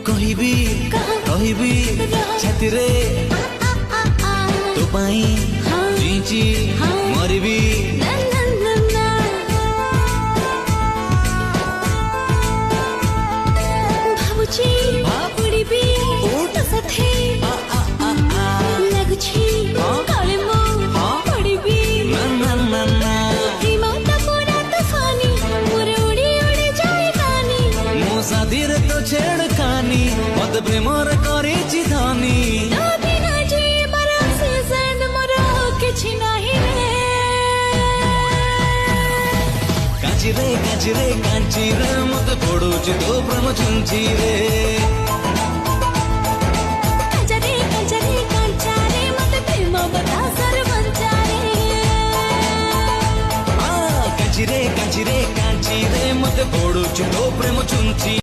कहिबी कहिबी छाती रे तो पाई जीची मरबी भाबुची उड़ीबी तो साथे लगुची काले मो पड़ीबी ना ना ना हिमता पूरा तूफानी मोर उड़ी उड़ी जाए कानी मो साधीर तो छेड़ खानी मत प्रेमर करे चिधानी कांची रे मत पड़ुची तो प्रेम छुंची रे कांचा रे कांचा रे मत प्रेम बता सर बंचा रे कांची रे मत पड़ुची तो प्रेम छुंची।